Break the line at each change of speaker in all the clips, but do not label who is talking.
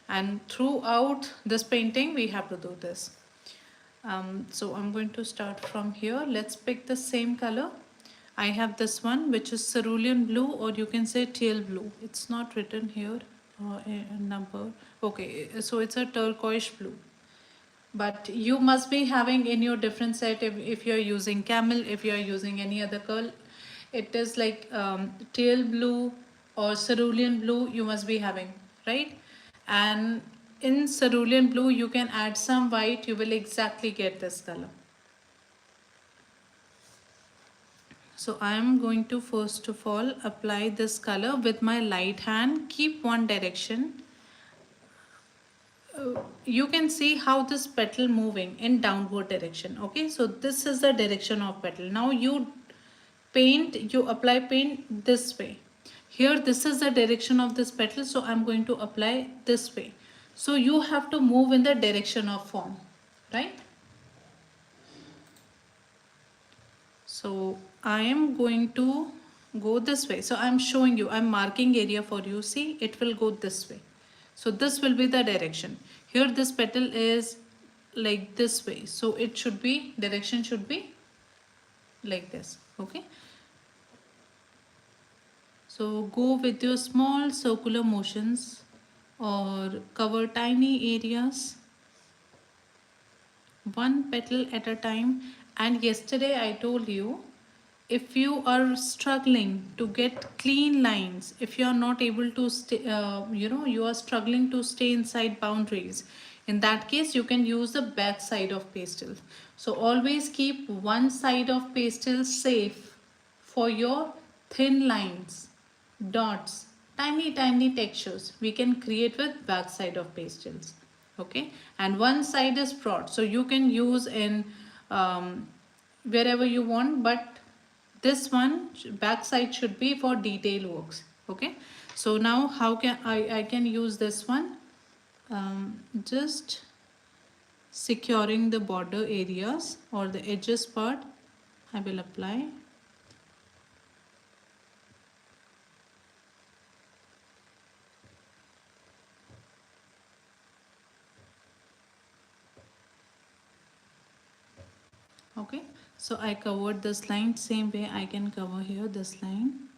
and throughout this painting we have to do this. So I'm going to start from here. Let's pick the same color. I have this one which is cerulean blue, or you can say teal blue. It's not written here a number. Okay, so it's a turquoise blue. But you must be having in your different set, if you're using camel, if you're using any other color, it is like teal blue or cerulean blue you must be having, right? And in cerulean blue you can add some white, you will exactly get this color. So I am going to first of all apply this color with my light hand. Keep one direction. You can see how this petal moving in downward direction. Okay, so this is the direction of petal. Now you paint, you apply paint this way. Here this is the direction of this petal, so I'm going to apply this way. So you have to move in the direction of form, right? So I am going to go this way. So I'm showing you, I'm marking area for you. See, it will go this way. So this will be the direction. Here this petal is like this way. So it should be, direction should be like this. Okay. So go with your small circular motions or cover tiny areas, one petal at a time. And yesterday I told you, if you are struggling to get clean lines, if you are not able to stay, you are struggling to stay inside boundaries, in that case you can use the back side of pastel. So always keep one side of pastel safe for your thin lines, dots, tiny textures we can create with back side of pastels. Okay, and one side is broad, so you can use in wherever you want, but this one back side should be for detail works. Okay, so now how can I can use this one, just securing the border areas or the edges part. I will apply. Okay, so I covered this line, same way I can cover here this line.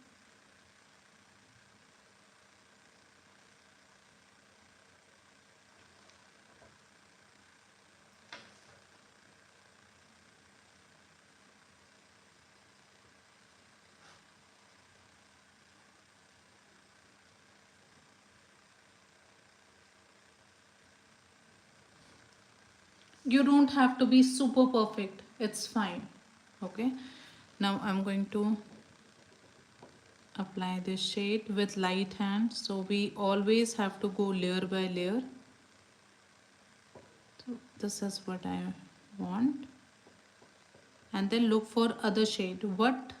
You don't have to be super perfect, it's fine. Okay, now I'm going to apply this shade with light hand, so we always have to go layer by layer. So this is what I want, and then look for other shade. What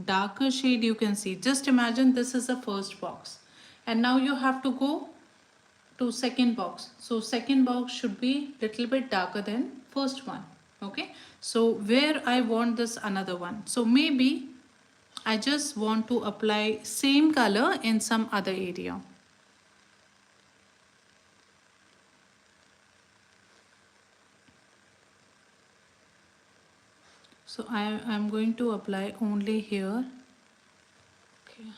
darker shade you can see, just imagine this is the first box and now you have to go to second box. So second box should be little bit darker than first one. Okay, so where I want this another one, so maybe I just want to apply same color in some other area. So I'm going to apply only here. Okay.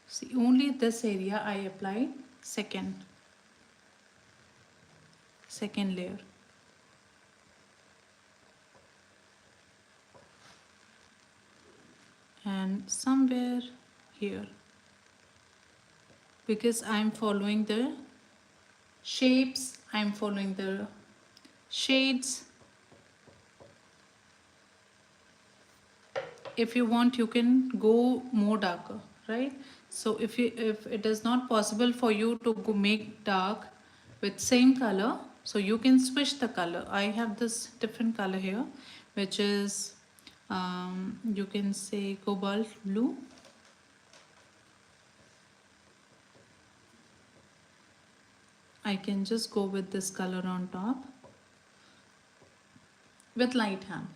See, only this area I applied second layer. And somewhere here, because I'm following the shapes, I'm following the shades. If you want, you can go more darker, right? So if it is not possible for you to go make dark with same color, so you can switch the color. I have this different color here, which is you can say cobalt blue. I can just go with this color on top. with light hand.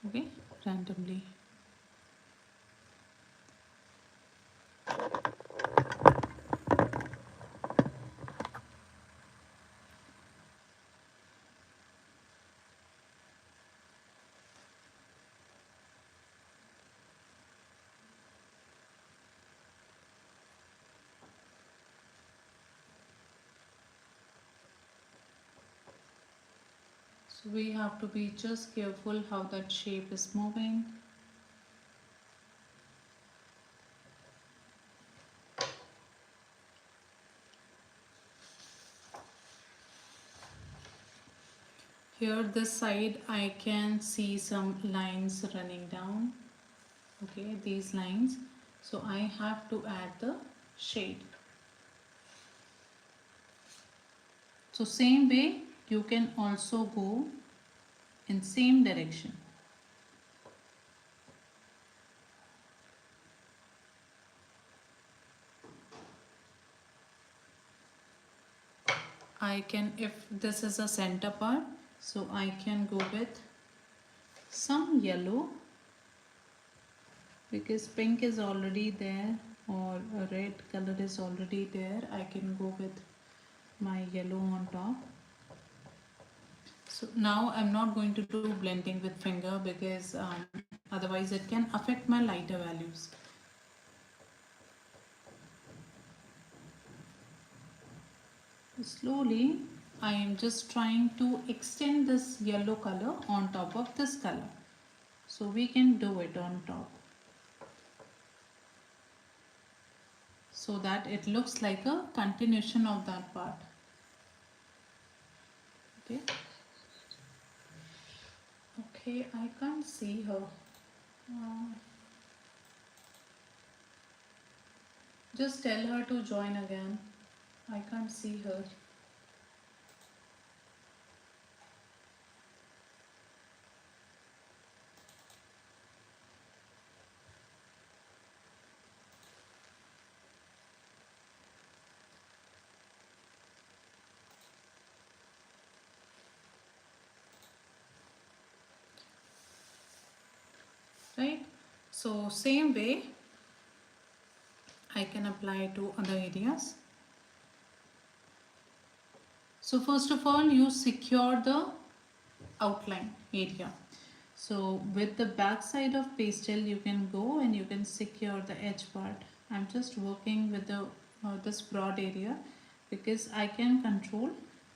Okay, randomly. So we have to be just careful how that shape is moving. Here this side I can see some lines running down. Okay, these lines. So I have to add the shade. So same way you can also go in same direction. I can, if this is a center part, so I can go with some yellow because pink is already there or a red color is already there. I can go with my yellow on top. So now I'm not going to do blending with finger because otherwise it can affect my lighter values. Slowly I am just trying to extend this yellow color on top of this color. So we can do it on top, so that it looks like a continuation of that part. Okay. Okay, I can't see her. Uh, just tell her to join again. I can't see her. Right? So same way I can apply to other areas. So first of all you secure the outline area. So with the back side of pastel you can go and you can secure the edge part. I'm just working with the this broad area because I can control,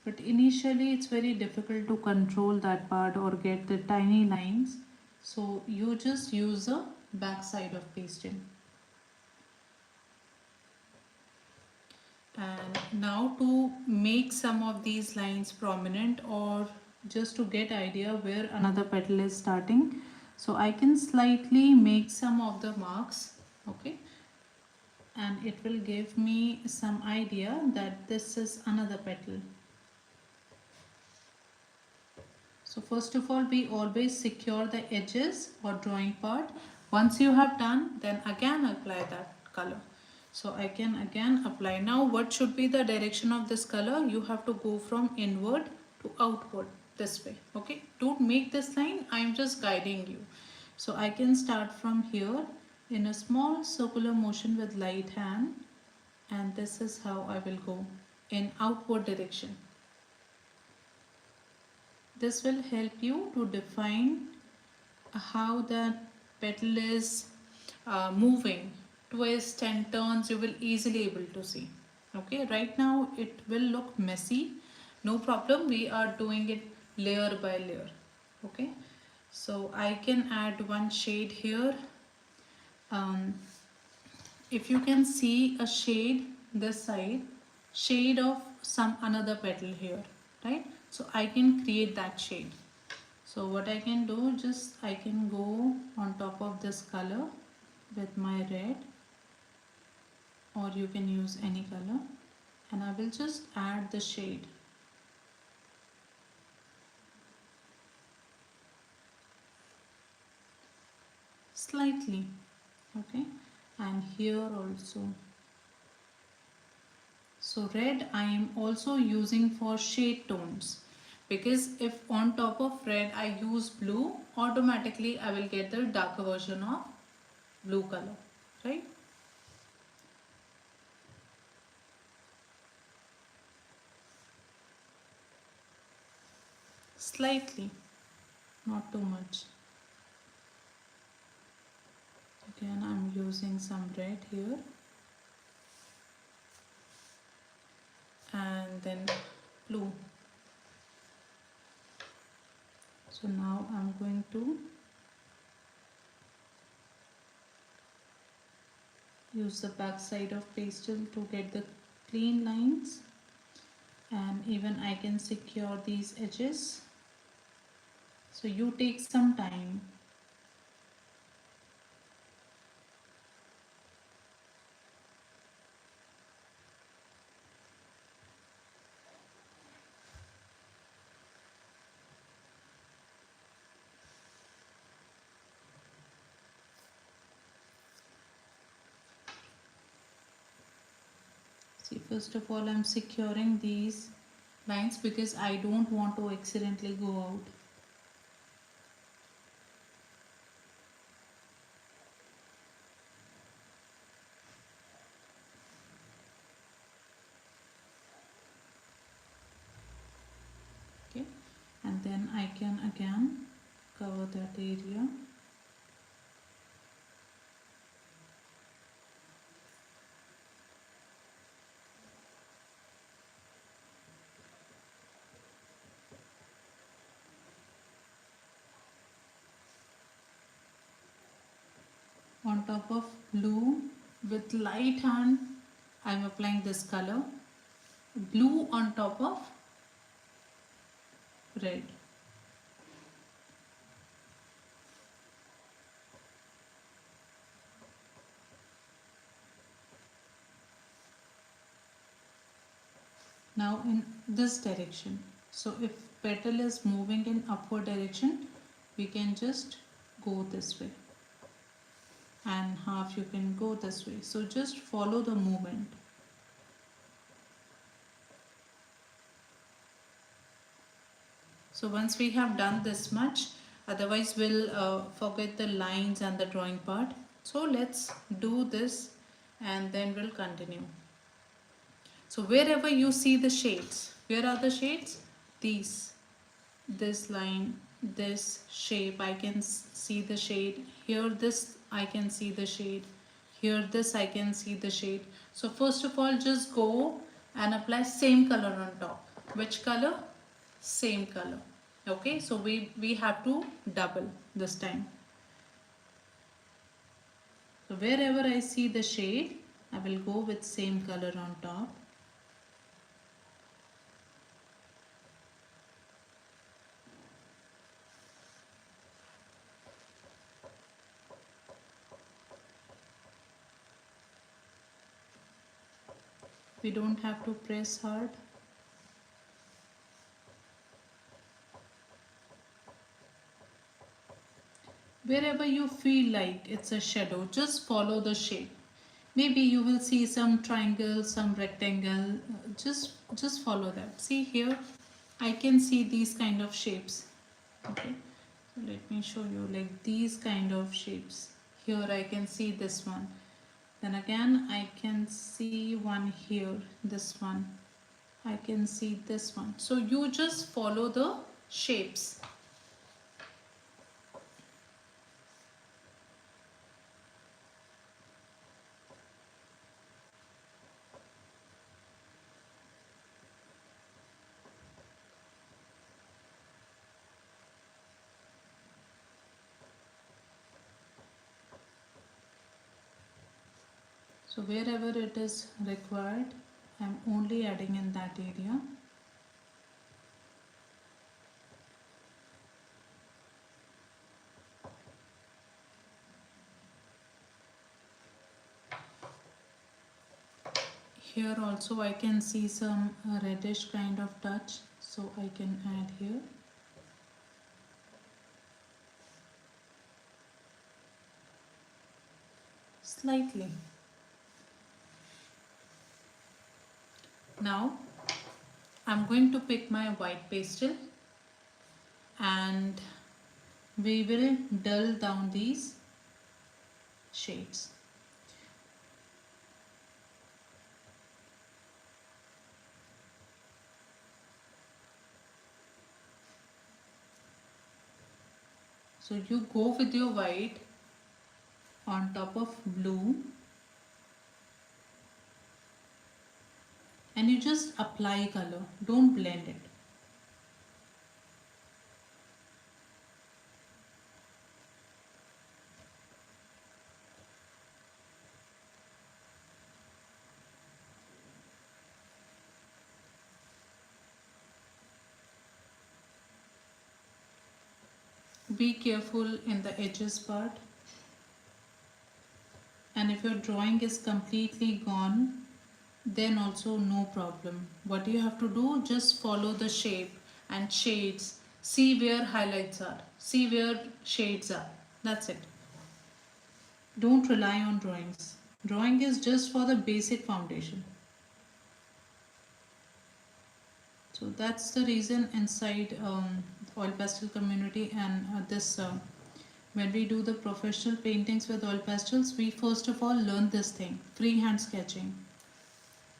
but initially it's very difficult to control that part or get the tiny lines. So you just use the back side of pastel. And now to make some of these lines prominent or just to get idea where another petal is starting, so I can slightly make some of the marks. Okay, and it will give me some idea that this is another petal. So first of all we always secure the edges or drawing part. Once you have done, then again apply that color. So I can again apply. Now what should be the direction of this color? You have to go from inward to outward this way. Okay, don't make this line, I am just guiding you. So I can start from here in a small circular motion with light hand, and this is how I will go in outward direction. This will help you to define how the petal is moving, twists and turns. You will easily able to see. Okay, right now it will look messy, no problem, we are doing it layer by layer. Okay, so I can add one shade here. um, if you can see a shade this side, shade of some another petal here, right? So I can create that shade. So what I can do, just I can go on top of this color with my red, or you can use any color, and I will just add the shade. slightly. Okay, and here also. So red I am also using for shade tones, because if on top of red I use blue, automatically I will get the darker version of blue color, right? Slightly, not too much. Again I'm using some red here, and then blue. So now I'm going to use the back side of pastel to get the clean lines, and even I can secure these edges. So you take some time. See, first of all I'm securing these lines because I don't want to accidentally go out. Okay, and then I can again cover that area. On top of blue, with light hand I'm applying this color, blue on top of red. Now in this direction, so if petal is moving in upward direction, we can just go this way, and half you can go this way, so just follow the movement. So once we have done this much, otherwise we'll forget the lines and the drawing part. So let's do this and then we'll continue. So wherever you see the shades, where are the shades? These, this line, this shape, I can see the shade. Here this I can see the shade. Here this I can see the shade. So first of all just go and apply same color on top. Which color? Same color. Okay, so we have to double this time. So wherever I see the shade, I will go with same color on top. We don't have to press hard. Wherever you feel like it's a shadow, just follow the shape. Maybe you will see some triangle, some rectangle. Just follow that. See here, I can see these kind of shapes. Okay, so let me show you like these kind of shapes. Here I can see this one. Then again I can see one here, this one. I can see this one. So you just follow the shapes. So wherever it is required, I am only adding in that area. Here also I can see some reddish kind of touch, so I can add here. slightly. Now I'm going to pick my white pastel and we will dull down these shades. So you go with your white on top of blue and you just apply color, don't blend it. Be careful in the edges part, and if your drawing is completely gone, then also no problem. What you have to do, just follow the shape and shades, see where highlights are, see where shades are, that's it. Don't rely on drawings. Drawing is just for the basic foundation. So that's the reason inside oil pastel community and this when we do the professional paintings with oil pastels, we first of all learn this thing, freehand sketching,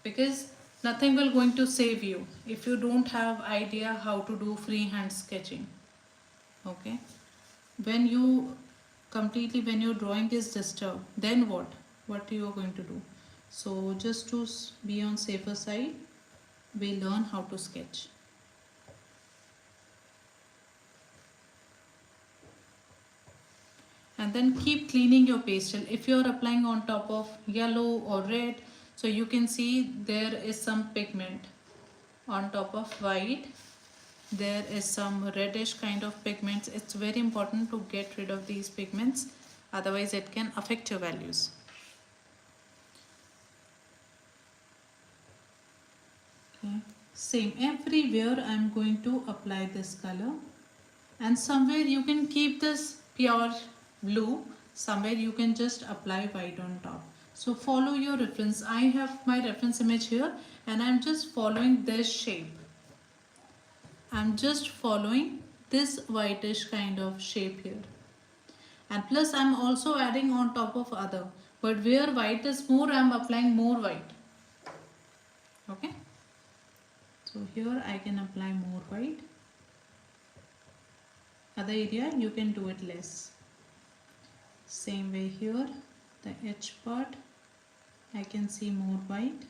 because nothing will going to save you if you don't have idea how to do freehand sketching. Okay, when you completely, when your drawing is disturbed, then what you are going to do? So just to be on safer side, we learn how to sketch. And then keep cleaning your pastel. If you are applying on top of yellow or red, so you can see there is some pigment on top of white, there is some reddish kind of pigments. It's very important to get rid of these pigments, otherwise it can affect your values. Okay, same everywhere I'm going to apply this color, and somewhere you can keep this pure blue, somewhere you can just apply white on top. So follow your reference. I have my reference image here and I'm just following this shape. I'm just following this whitish kind of shape here, and plus I'm also adding on top of other, but where white is more, I'm applying more white. Okay, so here I can apply more white, other area you can do it less. Same way here, the edge part I can see more white,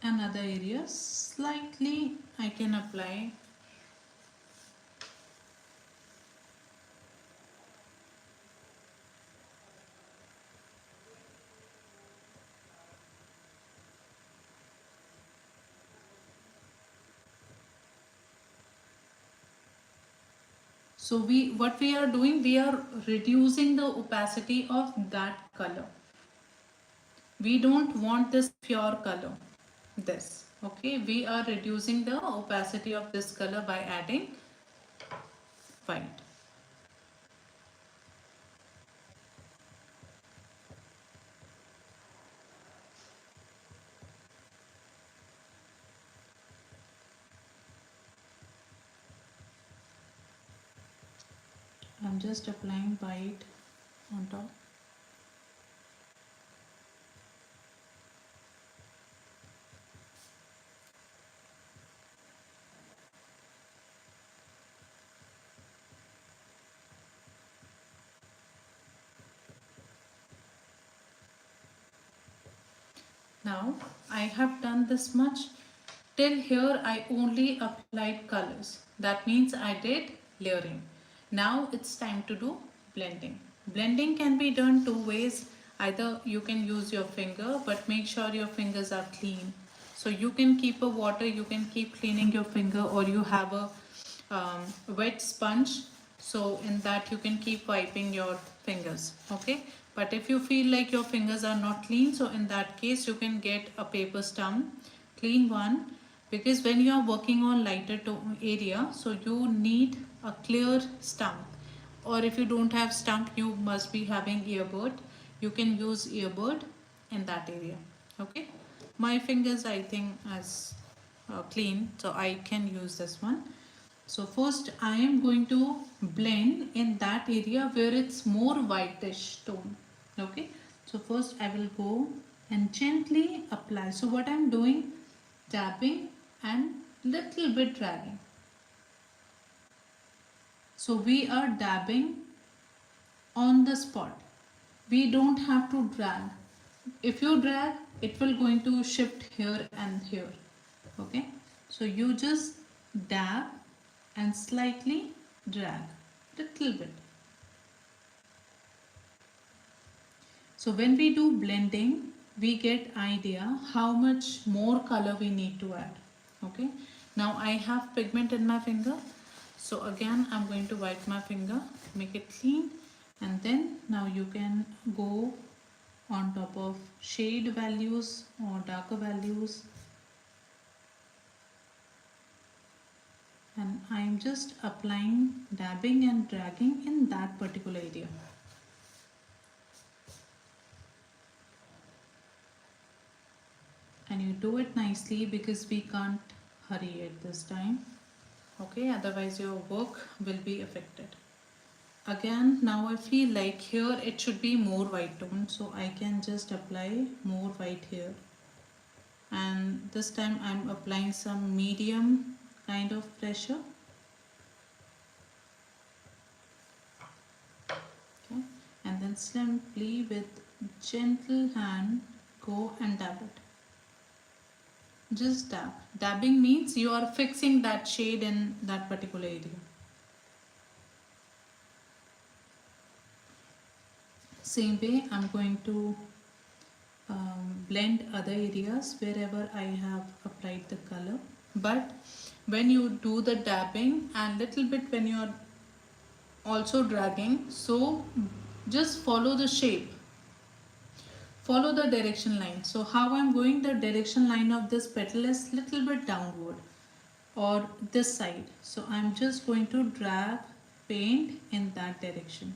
and other areas slightly I can apply. So what we are doing, we are reducing the opacity of that color. We don't want this pure color, this. Okay, we are reducing the opacity of this color by adding white. I'm just applying white on top. Now I have done this much. Till here I only applied colors. That means I did layering. Now it's time to do blending. Blending can be done two ways. Either you can use your finger, but make sure your fingers are clean. So you can keep a water, you can keep cleaning your finger, or you have a wet sponge, so in that you can keep wiping your fingers. Okay, but if you feel like your fingers are not clean, so in that case you can get a paper stump, clean one, because when you are working on lighter tone area, so you need a clear stump, or if you don't have stump, you must be having earbud. You can use earbud in that area. Okay, my fingers I think as clean, so I can use this one. So first I am going to blend in that area where it's more whitish tone. Okay, so first I will go and gently apply. So what I'm doing, dabbing and little bit dragging. So we are dabbing on the spot. We don't have to drag. If you drag, it will going to shift here and here. Okay, so you just dab and slightly drag little bit. So when we do blending, we get idea how much more color we need to add. Okay, now I have pigment in my finger, so again I'm going to wipe my finger, make it clean, and then now you can go on top of shade values or darker values, and I am just applying, dabbing and dragging in that particular area. And you do it nicely because we can't hurry it this time. Okay, otherwise your work will be affected. Again, now I feel like here it should be more white tone, so I can just apply more white here. And this time I'm applying some medium kind of pressure. Okay, and then simply with gentle hand go and dab it. Just dab. Dabbing means you are fixing that shade in that particular area. Same way I'm going to blend other areas wherever I have applied the color. But when you do the dabbing and little bit when you are also dragging, so just follow the shape, follow the direction line. So how I'm going, the direction line of this petal is little bit downward or this side, so I'm just going to drag paint in that direction.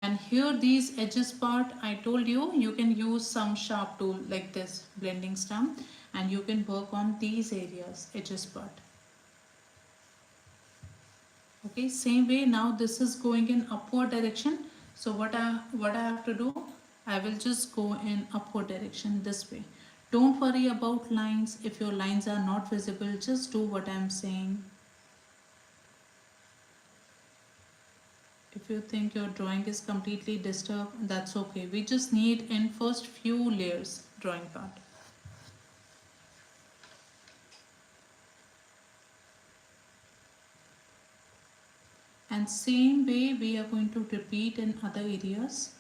And here these edges part, I told you, you can use some sharp tool like this blending stump and you can work on these areas, edges part. Okay, same way now this is going in upward direction. So what I have to do, I will just go in upward direction this way. Don't worry about lines. If your lines are not visible, just do what I am saying. If you think your drawing is completely disturbed, that's okay. We just need in first few layers drawing part. And same way we are going to repeat in other areas.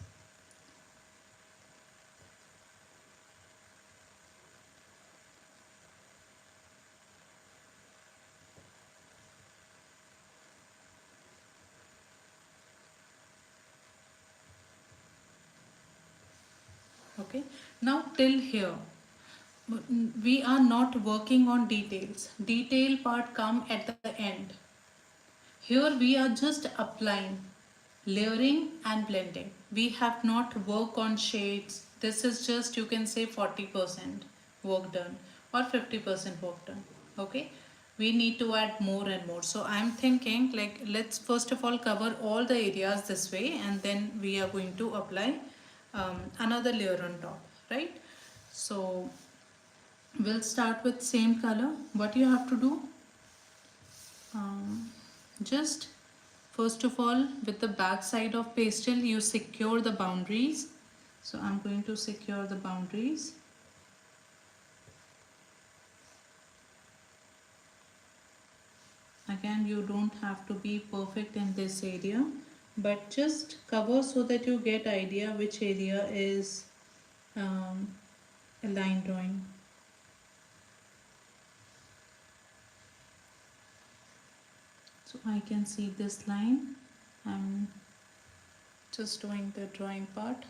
Okay, now till here we are not working on details. Detail part come at the end. Here we are just applying, layering and blending. We have not worked on shades. This is just, you can say, 40% work done or 50% work done. Okay, we need to add more and more. So I'm thinking like, let's first of all cover all the areas this way and then we are going to apply another layer on top, right? So we'll start with same color. What you have to do, just first of all with the back side of pastel you secure the boundaries. So I'm going to secure the boundaries. Again, you don't have to be perfect in this area, but just cover so that you get idea which area is um, a line drawing. So I can see this line. I'm just doing the drawing part.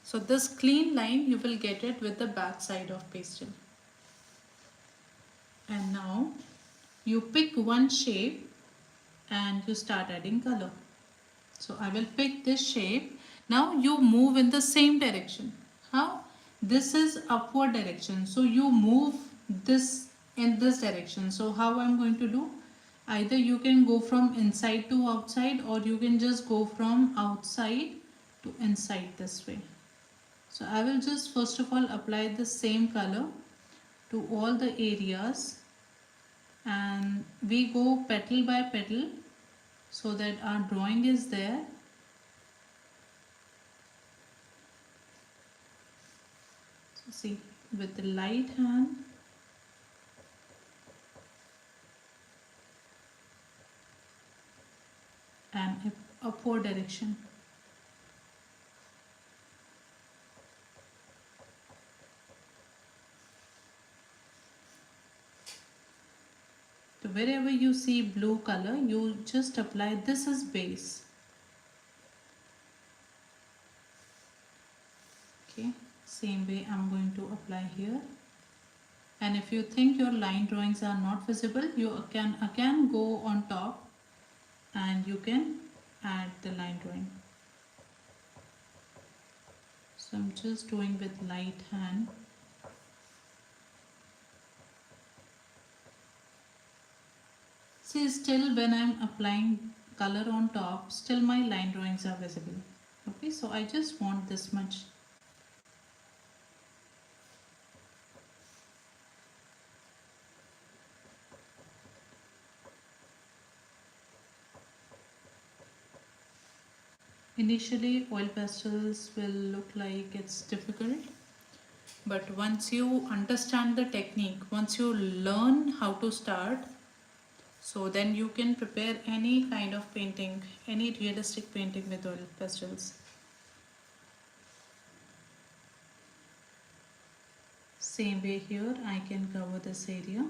So this clean line you will get it with the back side of pastel. And now you pick one shape and you start adding color. So I will pick this shape. Now you move in the same direction. How? This is upward direction. So you move this in this direction. So how I'm going to do? Either you can go from inside to outside, or you can just go from outside to inside this way. So I will just first of all apply the same color to all the areas, and we go petal by petal so that our drawing is there. So see, with the light hand and upward direction. So wherever you see blue color, you just apply. This is base. Okay, same way I'm going to apply here. And if you think your line drawings are not visible, you can again go on top and you can add the line drawing. So I'm just doing with light hand. See, still when I'm applying color on top, still my line drawings are visible. Okay, so I just want this much. Initially, oil pastels will look like it's difficult, but once you understand the technique, once you learn how to start, so then you can prepare any kind of painting, any realistic painting with oil pastels. Same way here, I can cover this area.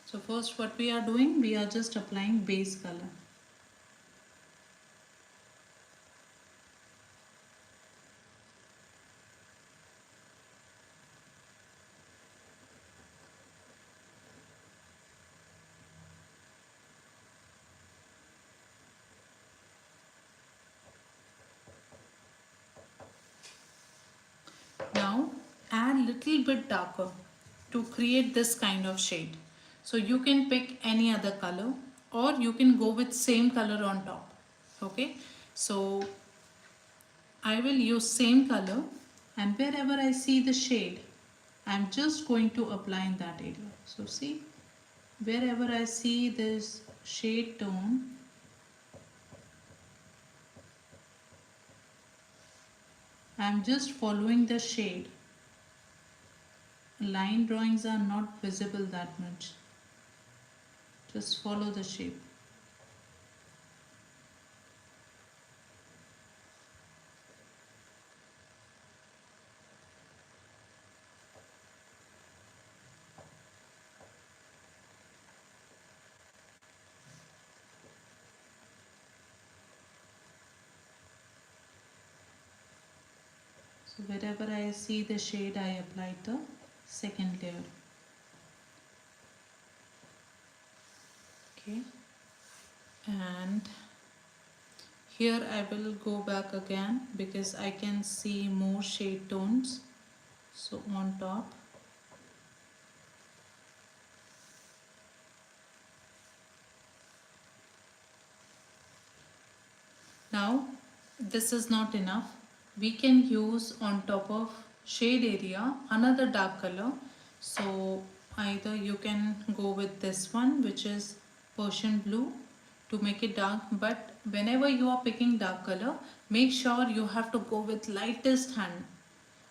So first what we are doing, we are just applying base color. Now add little bit darker to create this kind of shade. So you can pick any other color, or you can go with same color on top. Okay, so I will use same color, and wherever I see the shade, I'm just going to apply in that area. So see, wherever I see this shade tone, I'm just following the shade. Line drawings are not visible that much. Just follow the shape. So wherever I see the shade, I apply the second layer. Okay, and here I will go back again because I can see more shade tones. So on top, now this is not enough. We can use on top of shade area another dark color. So either you can go with this one, which is Persian blue, to make it dark, but whenever you are picking dark color, make sure you have to go with lightest hand,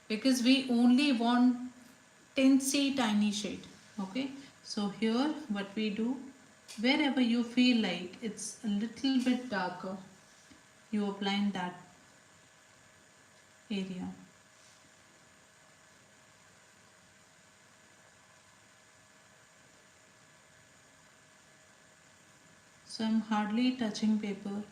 because we only want teensy tiny shade. Okay, so here what we do, wherever you feel like it's a little bit darker, you apply in that area. So I'm hardly touching paper.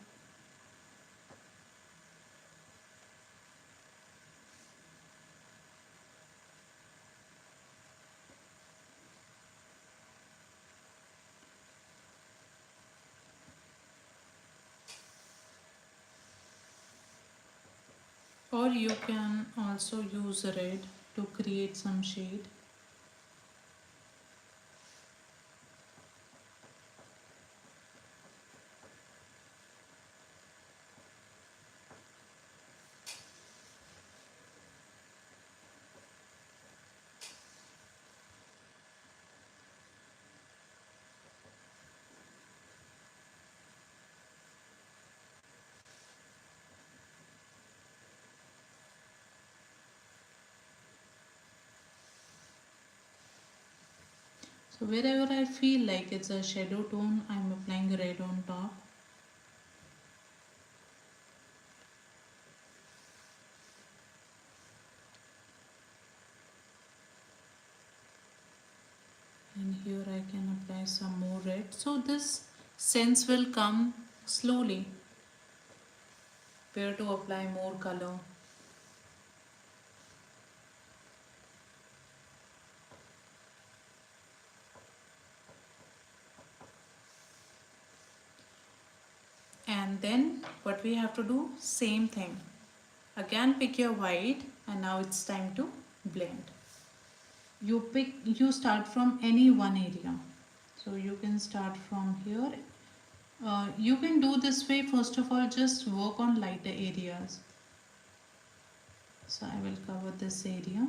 Or you can also use red to create some shade. So wherever I feel like it's a shadow tone, I'm applying red on top. And here I can apply some more red. So this sense will come slowly where to apply more color. And then what we have to do, same thing. Again pick your white and now it's time to blend. You start from any one area. So you can start from here. You can do this way. First of all, just work on lighter areas. So I will cover this area.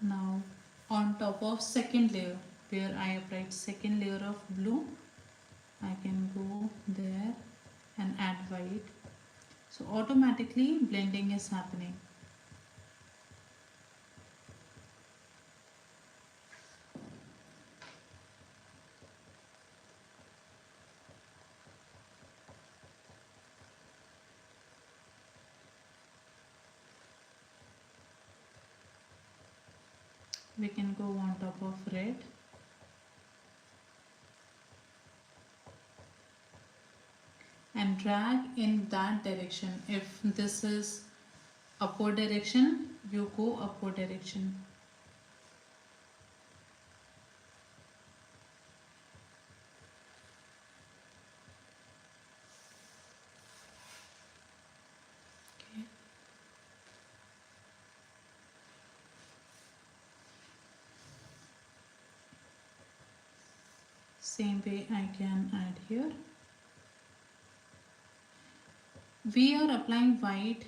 Now on top of second layer where I applied second layer of blue, I can go there and add white. So automatically blending is happening. We can go on top of red. And drag in that direction. If this is upward direction, you go upward direction. Okay. Same way I can add here. We are applying white,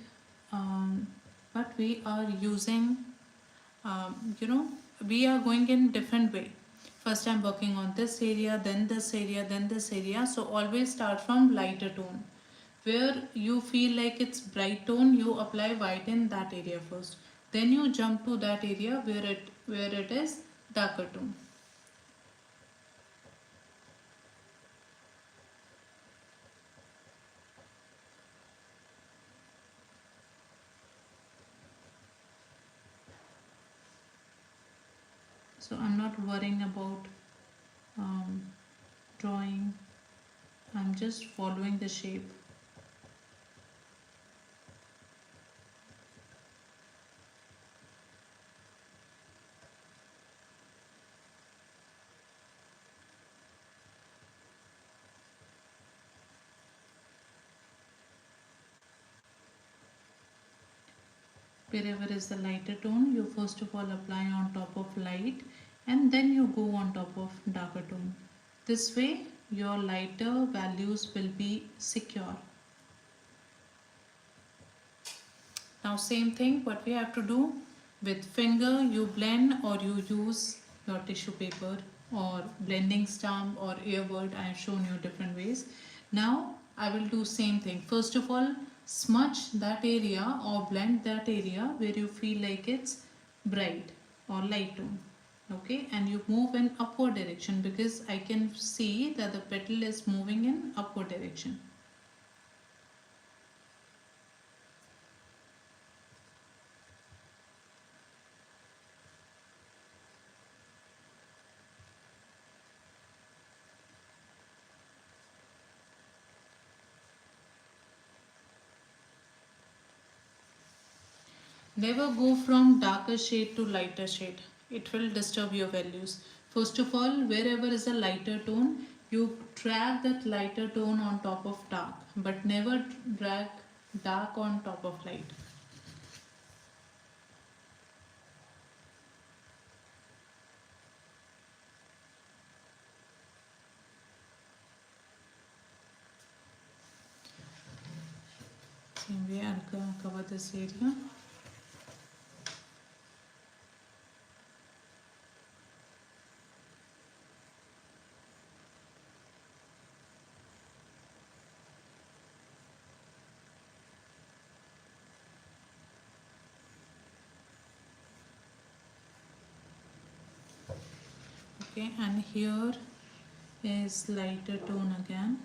but we are using, you know, we are going in different way. First I'm working on this area, then this area, then this area. So always start from lighter tone. Where you feel like it's bright tone, you apply white in that area first. Then you jump to that area where it is darker tone. So I'm not worrying about um, drawing. I'm just following the shape. Wherever is the lighter tone, you first of all apply on top of light. and then you go on top of darker tone. This way your lighter values will be secure. Now same thing what we have to do with finger, you blend or you use your tissue paper or blending stump or earbud. I have shown you different ways. Now I will do same thing. First of all, smudge that area or blend that area where you feel like it's bright or light tone. Okay, and you move in upward direction because I can see that the petal is moving in upward direction. Never go from darker shade to lighter shade. It will disturb your values. First of all, wherever is a lighter tone, you drag that lighter tone on top of dark, but never drag dark on top of light. Same way, I'll cover this area. Okay, and here is lighter tone again.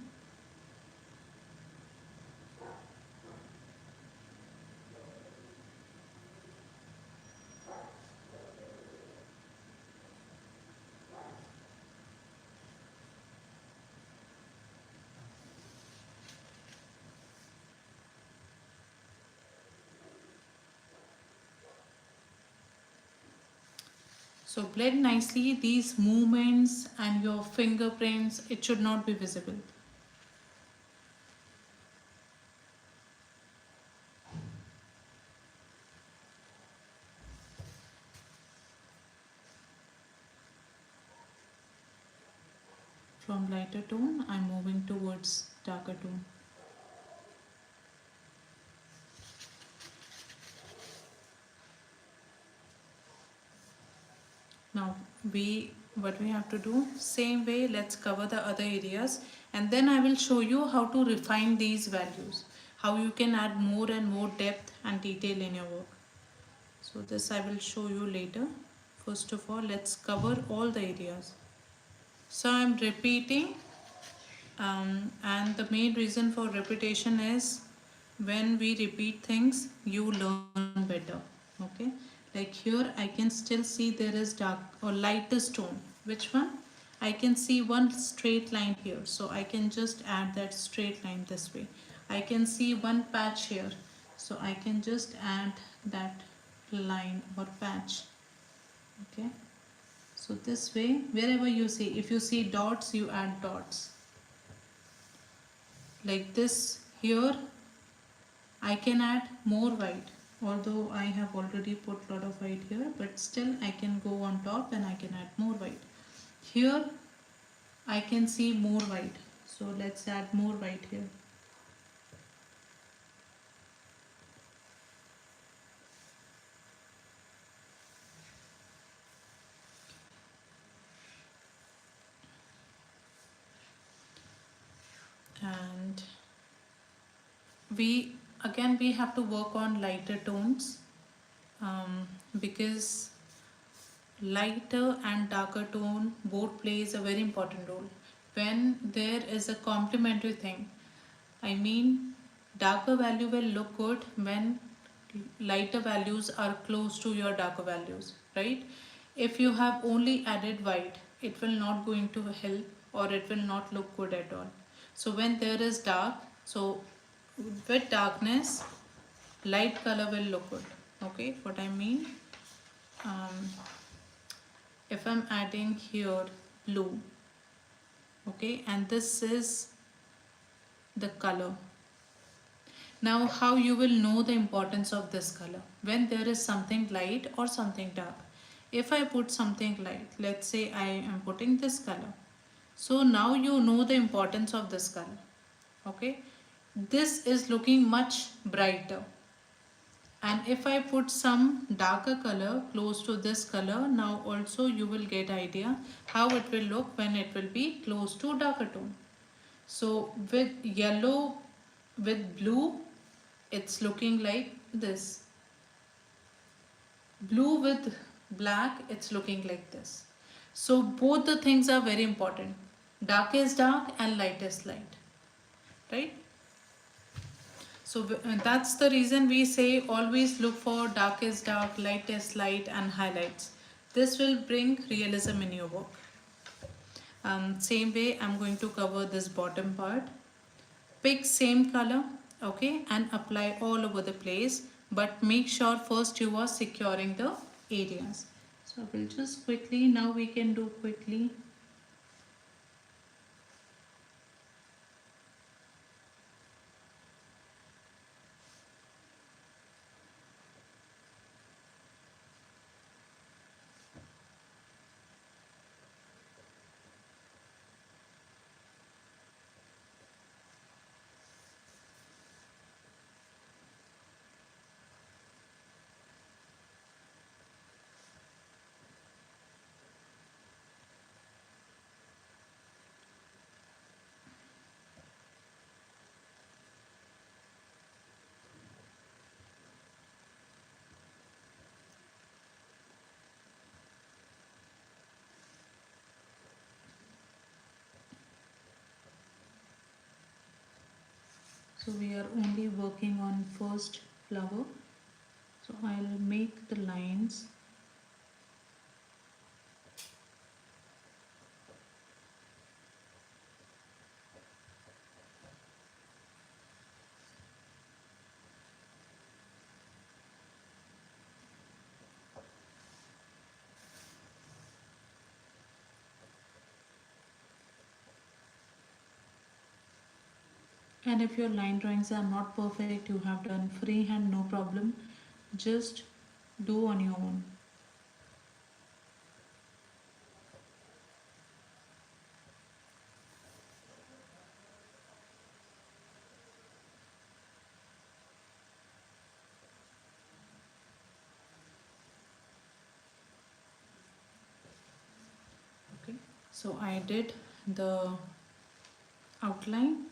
So blend nicely these movements and your fingerprints, it should not be visible. From lighter tone, I'm moving towards darker tone. Now what we have to do, same way, let's cover the other areas and then I will show you how to refine these values, how you can add more and more depth and detail in your work. So this I will show you later. First of all, let's cover all the areas. So I'm repeating and the main reason for repetition is when we repeat things, you learn better. Okay, like here I can still see there is dark or lightest tone. Which one? I can see one straight line here, so I can just add that straight line this way. I can see one patch here, so I can just add that line or patch. Okay, so this way, wherever you see, if you see dots, you add dots like this. Here I can add more white, although I have already put lot of white here, but still I can go on top and I can add more white. Here I can see more white, so let's add more white here. And we have to work on lighter tones because lighter and darker tone both plays a very important role. When there is a complementary thing, I mean darker value will look good when lighter values are close to your darker values, right? If you have only added white, it will not going to help or it will not look good at all. So when there is dark, so with darkness, light color will look good. Okay, what I mean, um, if I'm adding here blue, okay, and this is the color. Now how you will know the importance of this color? When there is something light or something dark. If I put something light, let's say I am putting this color. So now you know the importance of this color. Okay. This is looking much brighter. And if I put some darker color close to this color, now also you will get idea how it will look when it will be close to darker tone. So with yellow with blue, it's looking like this. Blue with black, it's looking like this. So both the things are very important. Dark is dark and light is light, right? So that's the reason we say always look for dark is dark, light is light, and highlights. This will bring realism in your work. Same way, I'm going to cover this bottom part. Pick same color, okay, and apply all over the place. But make sure first you are securing the areas. So I will just quickly, now we can do quickly. So we are only working on first flower. So I'll make the lines. And if your line drawings are not perfect, you have done freehand, no problem. Just do on your own. Okay. So I did the outline,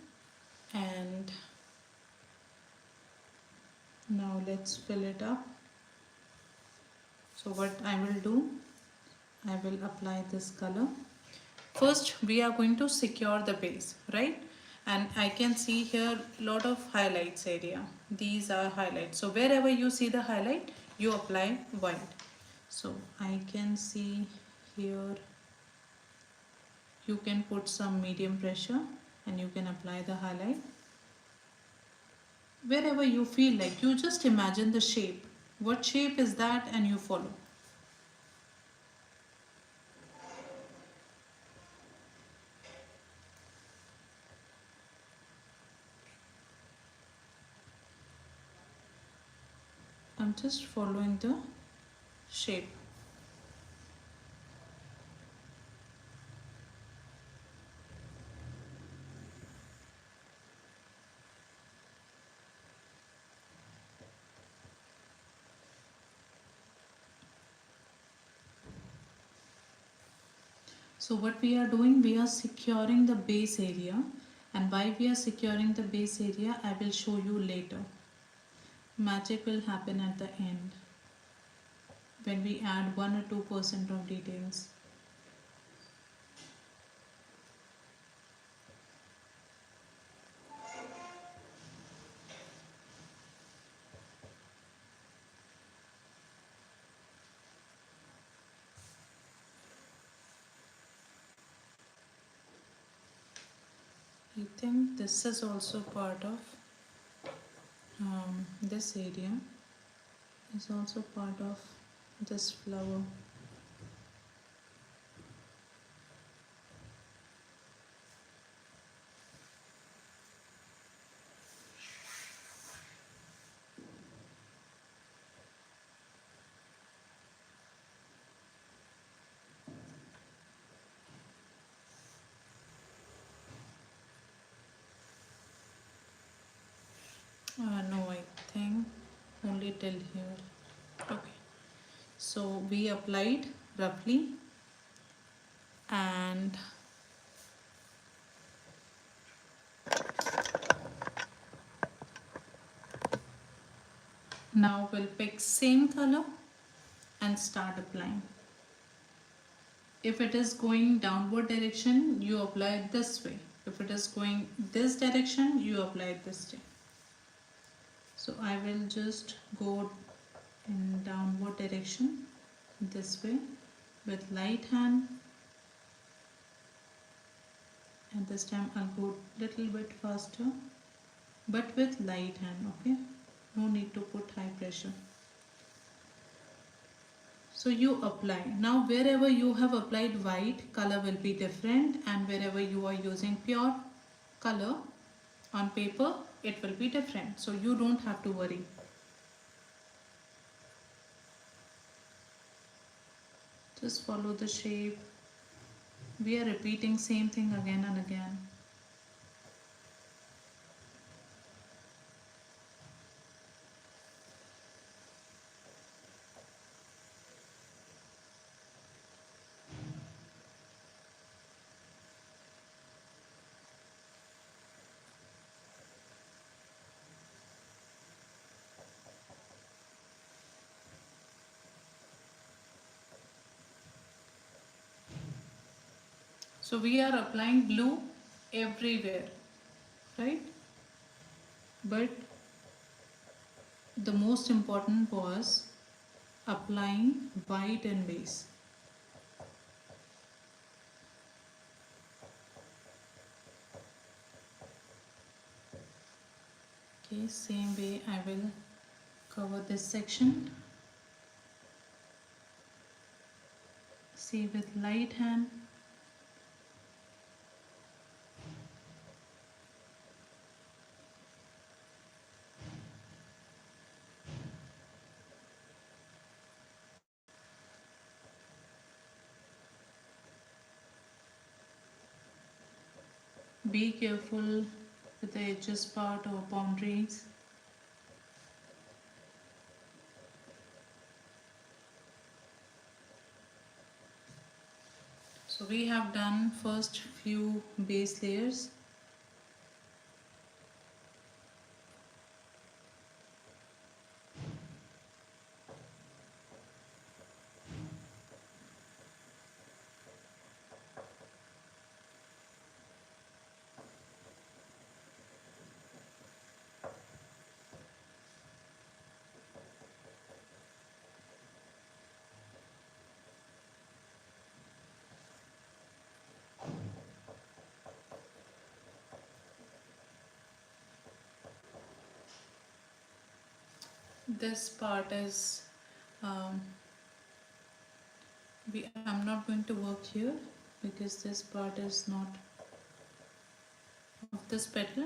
and now let's fill it up. So what I will do, I will apply this color. First we are going to secure the base, right? And I can see here lot of highlights area. These are highlights. So wherever you see the highlight, you apply white. So I can see here you can put some medium pressure and you can apply the highlight. Wherever you feel like, you just imagine the shape. What shape is that, and you follow. I'm just following the shape. So what we are doing, we are securing the base area, and why we are securing the base area, I will show you later. Magic will happen at the end when we add 1 or 2% of details. I think this is also part of this area is also part of this flower. No, I think only till here. Okay, so we applied roughly, and now we'll pick same color and start applying. If it is going downward direction, you apply it this way. If it is going this direction, you apply it this way. So I will just go in downward direction this way with light hand, and this time I'll go little bit faster but with light hand. Okay, no need to put high pressure. So you apply. Now wherever you have applied white, color will be different, and wherever you are using pure color on paper, it will be different. So you don't have to worry. Just follow the shape. We are repeating same thing again and again. So we are applying blue everywhere, right? But the most important was applying white and base. Okay, same way I will cover this section. See, with light hand. Be careful with the edges part or boundaries. So we have done first few base layers. This part is I'm not going to work here because this part is not of this petal.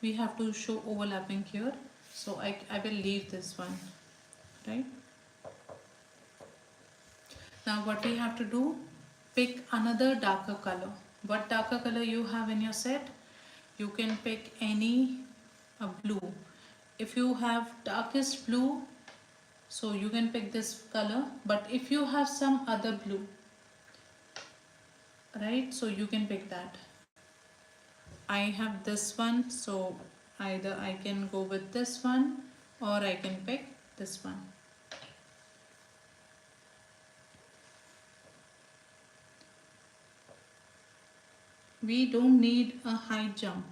We have to show overlapping here, so I will leave this one, right? Now what we have to do, pick another darker color. What darker color you have in your set? You can pick any blue. If you have darkest blue, so you can pick this color, but if you have some other blue, right, so you can pick that. I have this one, so either I can go with this one or I can pick this one. We don't need a high jump.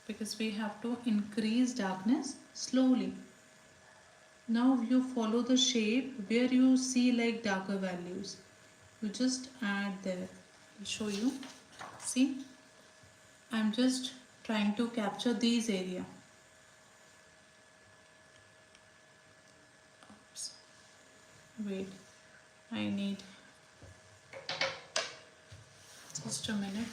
Because we have to increase darkness slowly. Now you follow the shape where you see like darker values. You just add there. I'll show you. See, I'm just trying to capture these area. Oops. Wait, I need just a minute.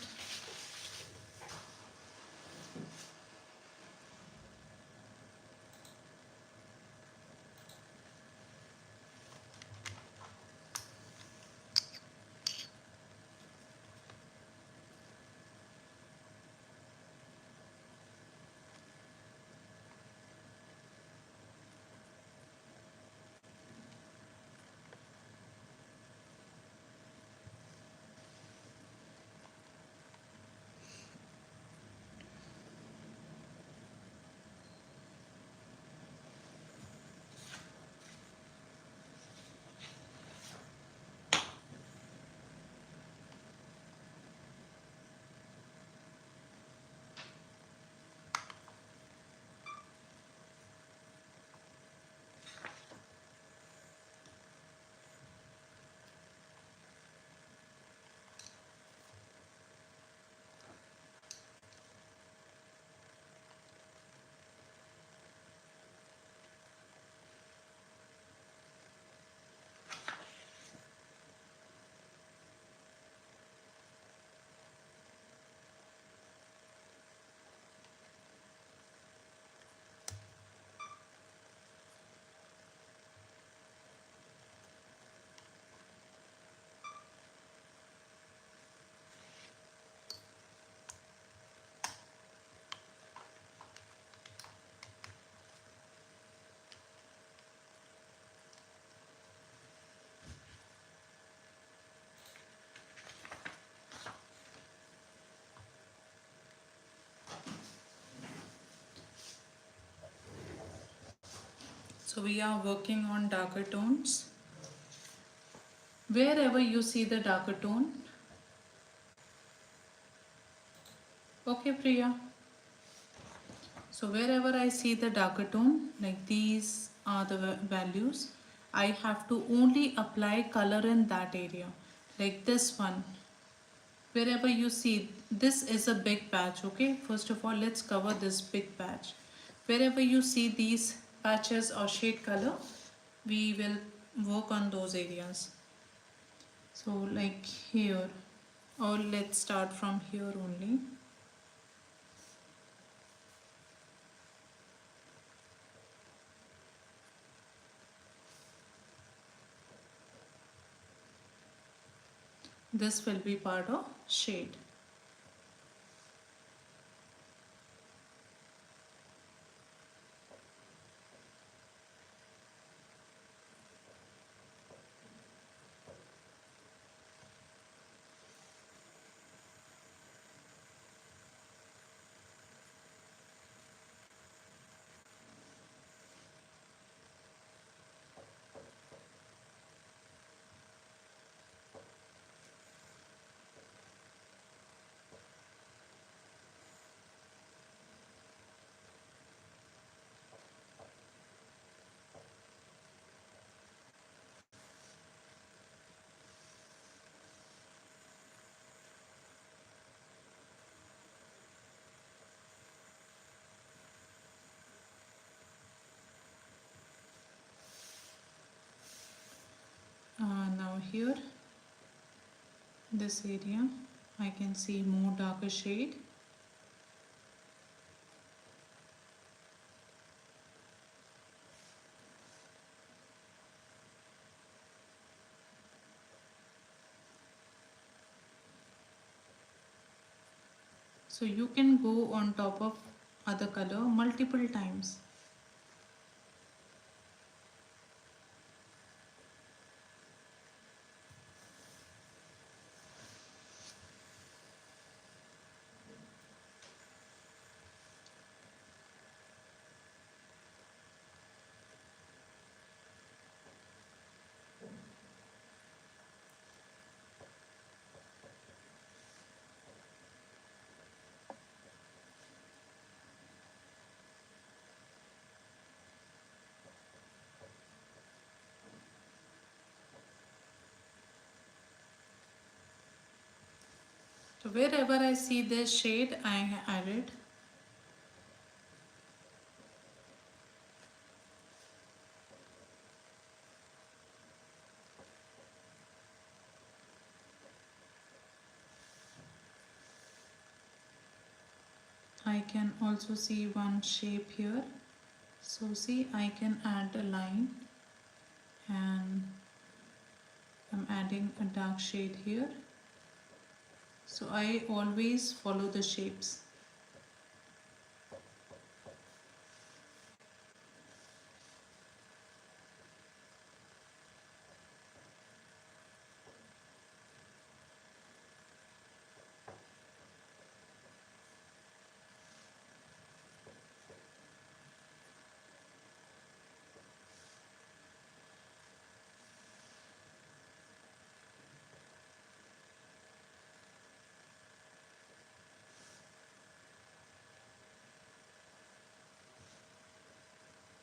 So we are working on darker tones. Wherever you see the darker tone, okay Priya. So wherever I see the darker tone, like these are the values, I have to only apply color in that area. Like this one, wherever you see, this is a big patch, okay? First of all, let's cover this big patch. Wherever you see these patches or shade color, we will work on those areas. So like here, or let's start from here only. This will be part of shade. Now here, this area, I can see more darker shade. So you can go on top of other color multiple times. So wherever I see this shade, I add it. I can also see one shape here. So see, I can add a line and I'm adding a dark shade here. So I always follow the shapes.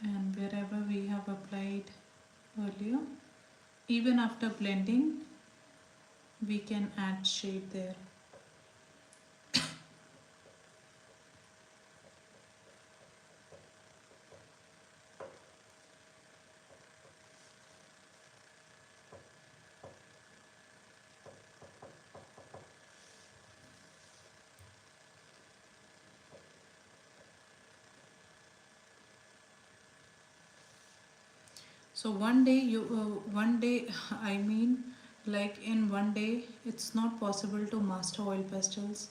And wherever we have applied earlier, even after blending, we can add shade there. So one day, I mean, like in one day, it's not possible to master oil pastels.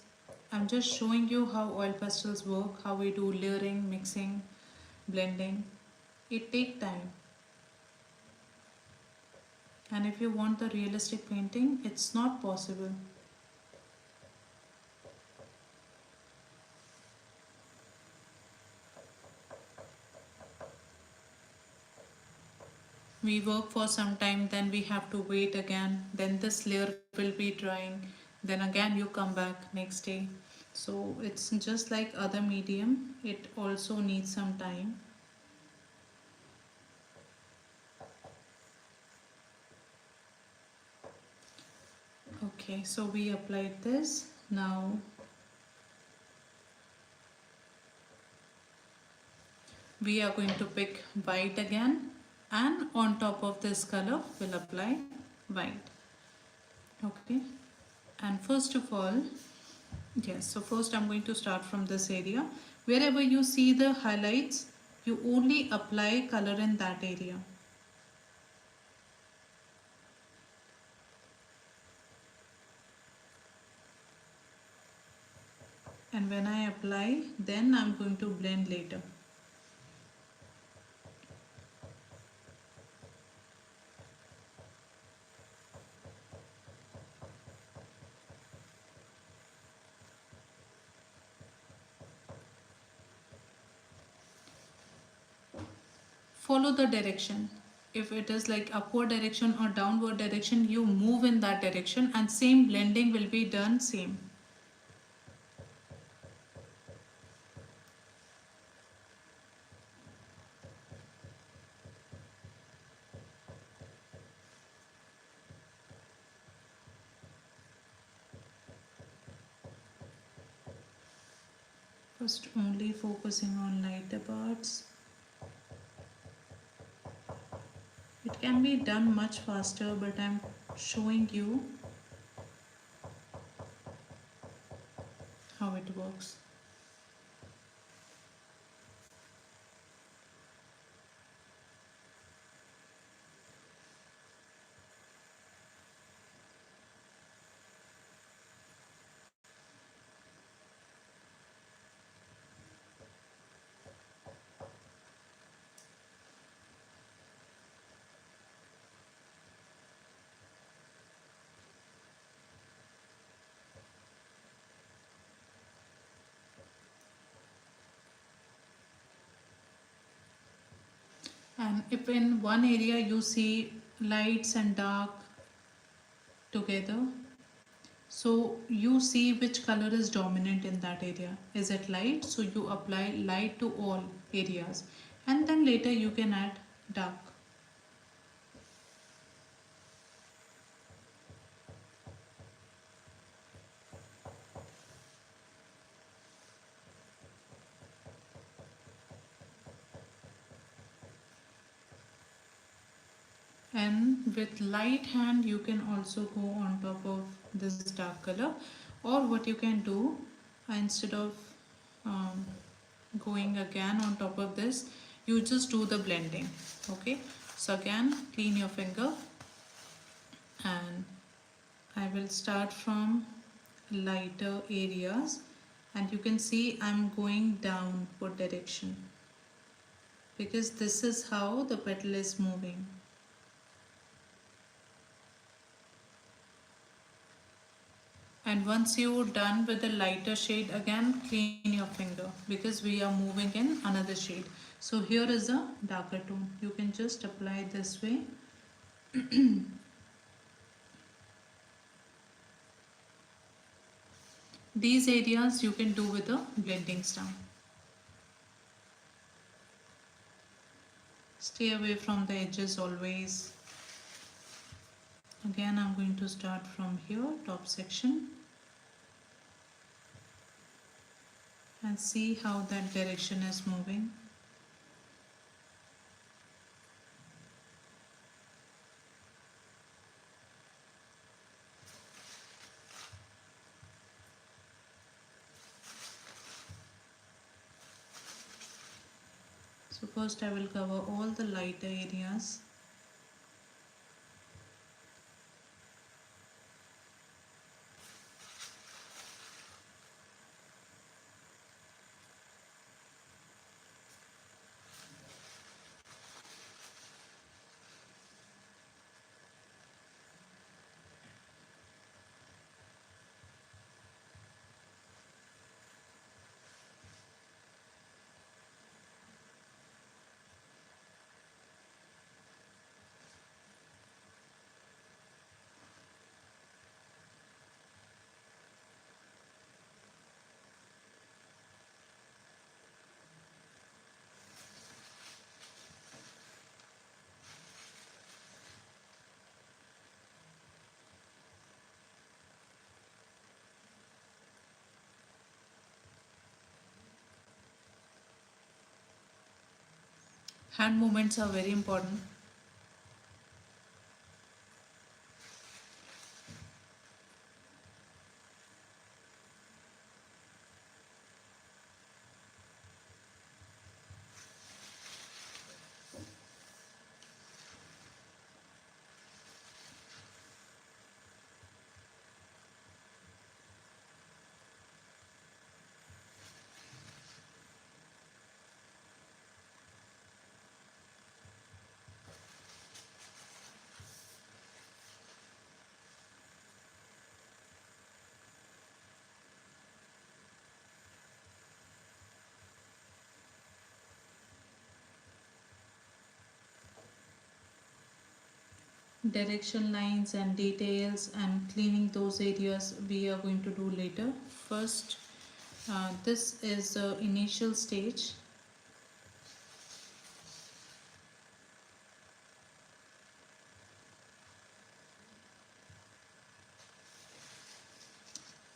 I'm just showing you how oil pastels work, how we do layering, mixing, blending. It take time. And if you want the realistic painting, it's not possible. We work for some time, then we have to wait again, then this layer will be drying, then again you come back next day. So it's just like other medium, it also needs some time. Okay, so we applied this. Now we are going to pick white again, and on top of this color we'll apply white. Okay, and first of all, yes, so first I'm going to start from this area. Wherever you see the highlights, you only apply color in that area. And when I apply, then I'm going to blend later. Follow the direction. If it is like upward direction or downward direction, you move in that direction, and same blending will be done same. First only focusing on lighter parts. It can be done much faster, but I'm showing you how it works. And if in one area you see lights and dark together, so you see which color is dominant in that area. Is it light? So you apply light to all areas, and then later you can add dark. And with light hand you can also go on top of this dark color, or what you can do, instead of um, going again on top of this, you just do the blending. Okay, so again clean your finger, and I will start from lighter areas, and you can see I'm going downward direction because this is how the petal is moving. And once you're done with the lighter shade, again clean your finger because we are moving in another shade. So here is a darker tone. You can just apply this way. These areas you can do with a blending stump. Stay away from the edges always. Again I'm going to start from here, top section, and see how that direction is moving. So first I will cover all the lighter areas. Hand movements are very important. Direction lines and details and cleaning those areas we are going to do later. First, this is the initial stage.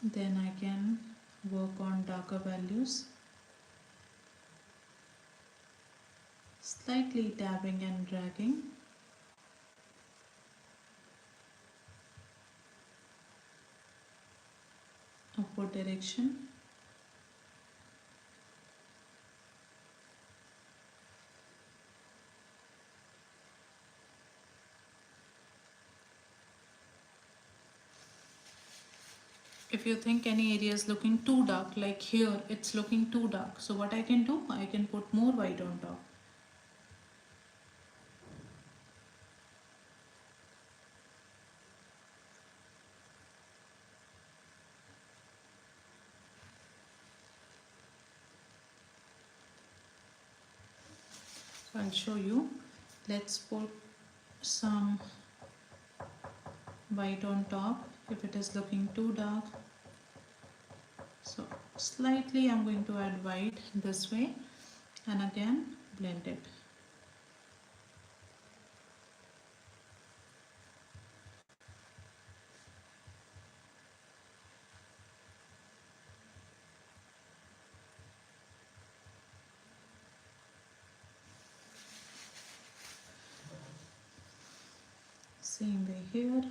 Then I can work on darker values, slightly tapping and dragging. Upward direction. If you think any area is looking too dark, like here it's looking too dark, so what I can do, I can put more white on top. So I'll show you. Let's put some white on top if it is looking too dark. So slightly I'm going to add white this way and again blend it. Same way here.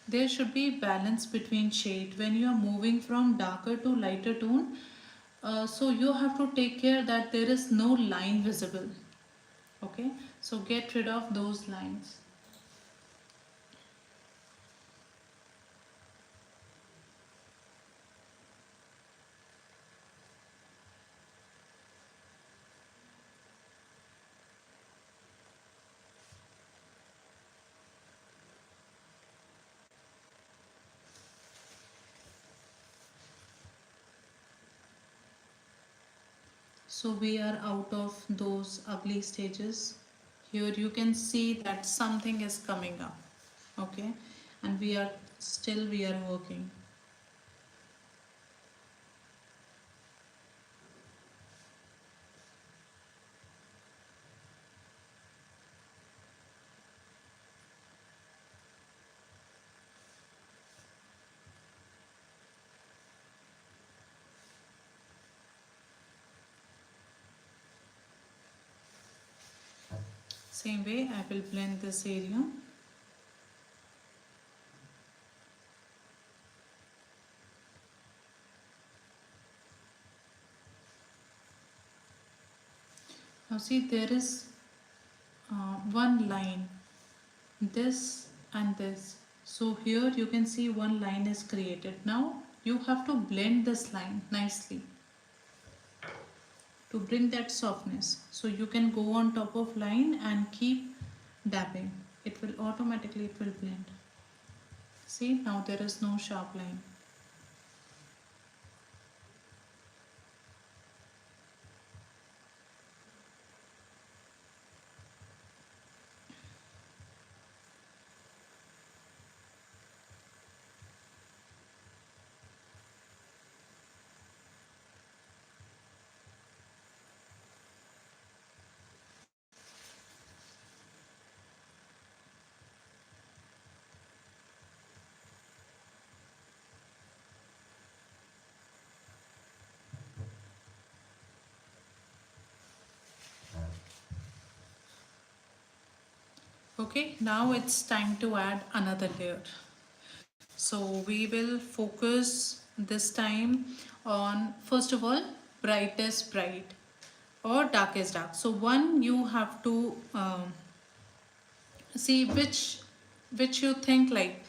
There should be balance between shade when you are moving from darker to lighter tone. So you have to take care that there is no line visible. Okay, so get rid of those lines. So we are out of those ugly stages. Here you can see that something is coming up. Okay, and we are working. Same way I will blend this area. Now see, there is one line, this and this. So here you can see one line is created. Now you have to blend this line nicely to bring that softness. So you can go on top of line and keep dabbing. It will automatically blend. See, now there is no sharp line. Okay, now it's time to add another layer. So we will focus this time on, first of all, brightest bright or darkest dark. So one, you have to see which you think like,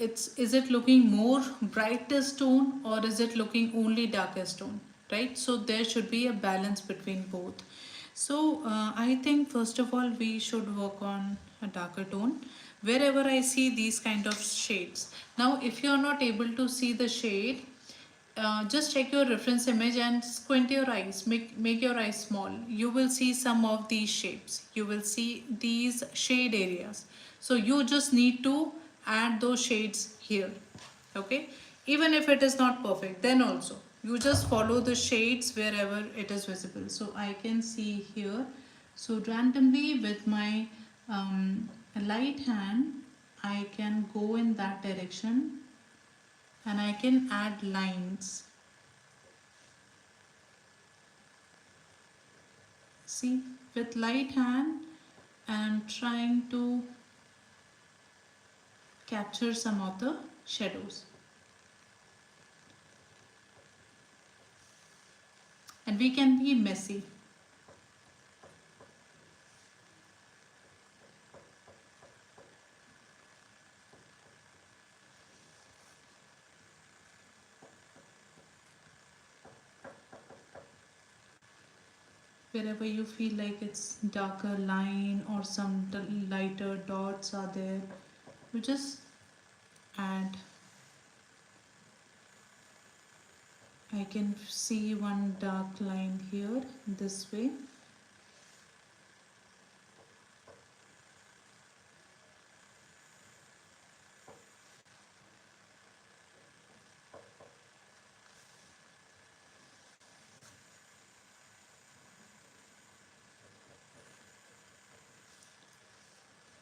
it's, is it looking more brightest tone or is it looking only darkest tone, right? So there should be a balance between both. So I think first of all we should work on a darker tone wherever I see these kind of shades. Now if you are not able to see the shade, just check your reference image and squint your eyes, make your eyes small. You will see some of these shapes, you will see these shade areas. So you just need to add those shades here. Okay, even if it is not perfect, then also you just follow the shades wherever it is visible. So I can see here, so randomly with my light hand I can go in that direction and I can add lines. See, with light hand I'm trying to capture some of the shadows, and we can be messy. Wherever you feel like it's darker line or some lighter dots are there, you just add. I can see one dark line here this way.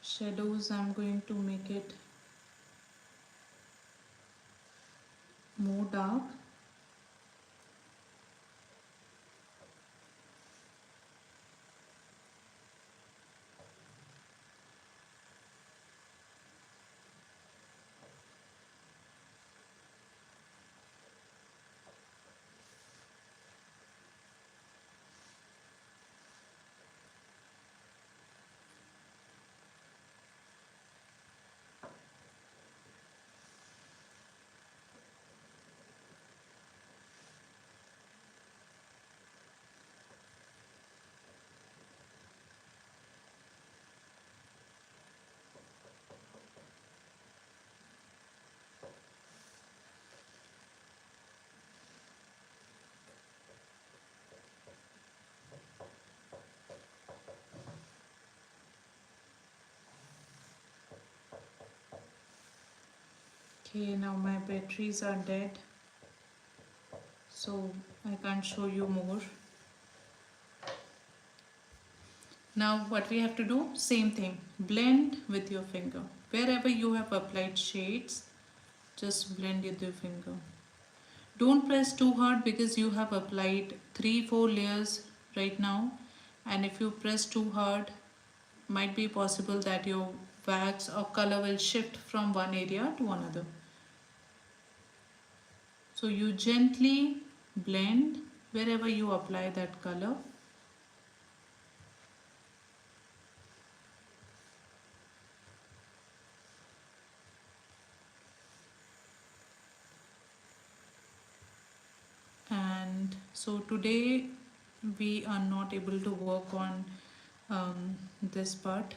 Shadows, I'm going to make it more dark. Okay, now my batteries are dead, so I can't show you more. Now what we have to do, same thing, blend with your finger. Wherever you have applied shades, just blend with your finger. Don't press too hard because you have applied 3-4 layers right now, and if you press too hard, might be possible that your wax or color will shift from one area to another. So you gently blend wherever you apply that color. And so today we are not able to work on this part,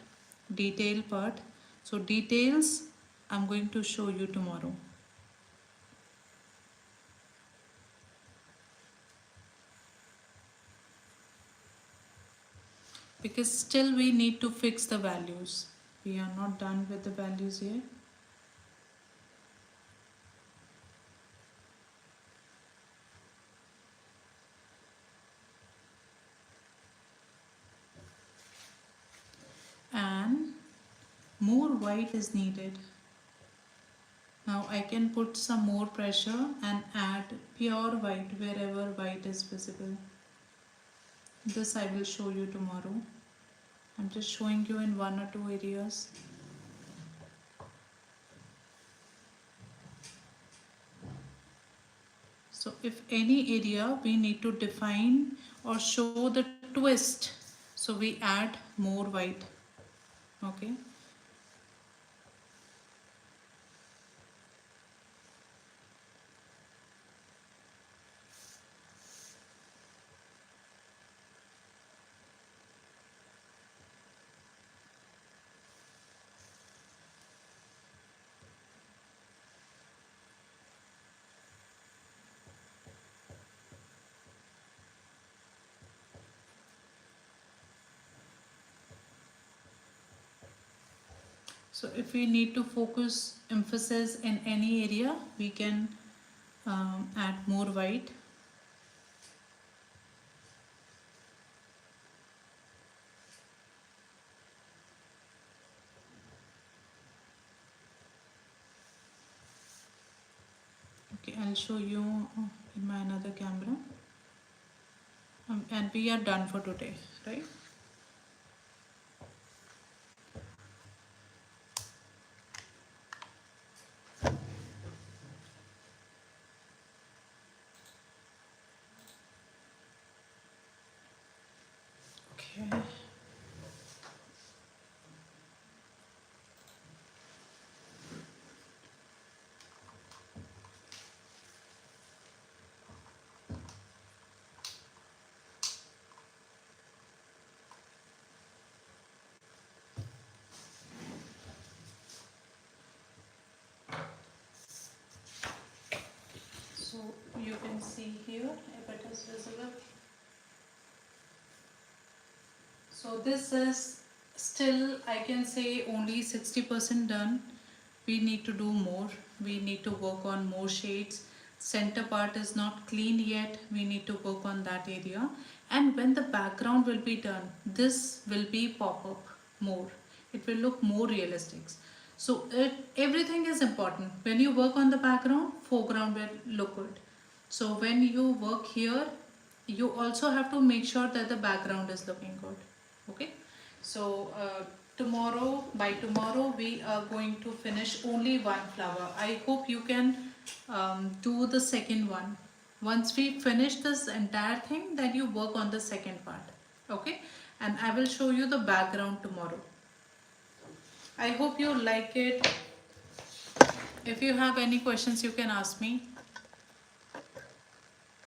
detail part. So details I'm going to show you tomorrow. Because still we need to fix the values. We are not done with the values yet. And more white is needed. Now I can put some more pressure and add pure white wherever white is visible. This I will show you tomorrow. I'm just showing you in one or two areas. So if any area we need to define or show the twist, so we add more white. Okay. So if we need to focus emphasis in any area, we can add more white. Okay, I'll show you in my another camera. And we are done for today, right? Okay. So you can see here if it is visible. So this is still, I can say, only 60% done. We need to do more. We need to work on more shades. Center part is not clean yet. We need to work on that area. And when the background will be done, this will be pop up more. It will look more realistic. So everything is important. When you work on the background, foreground will look good. So when you work here, you also have to make sure that the background is looking good. Okay. So by tomorrow we are going to finish only one flower. I hope you can do the second one. Once we finish this entire thing, then you work on the second part. Okay. And I will show you the background tomorrow. I hope you like it. If you have any questions, you can ask me.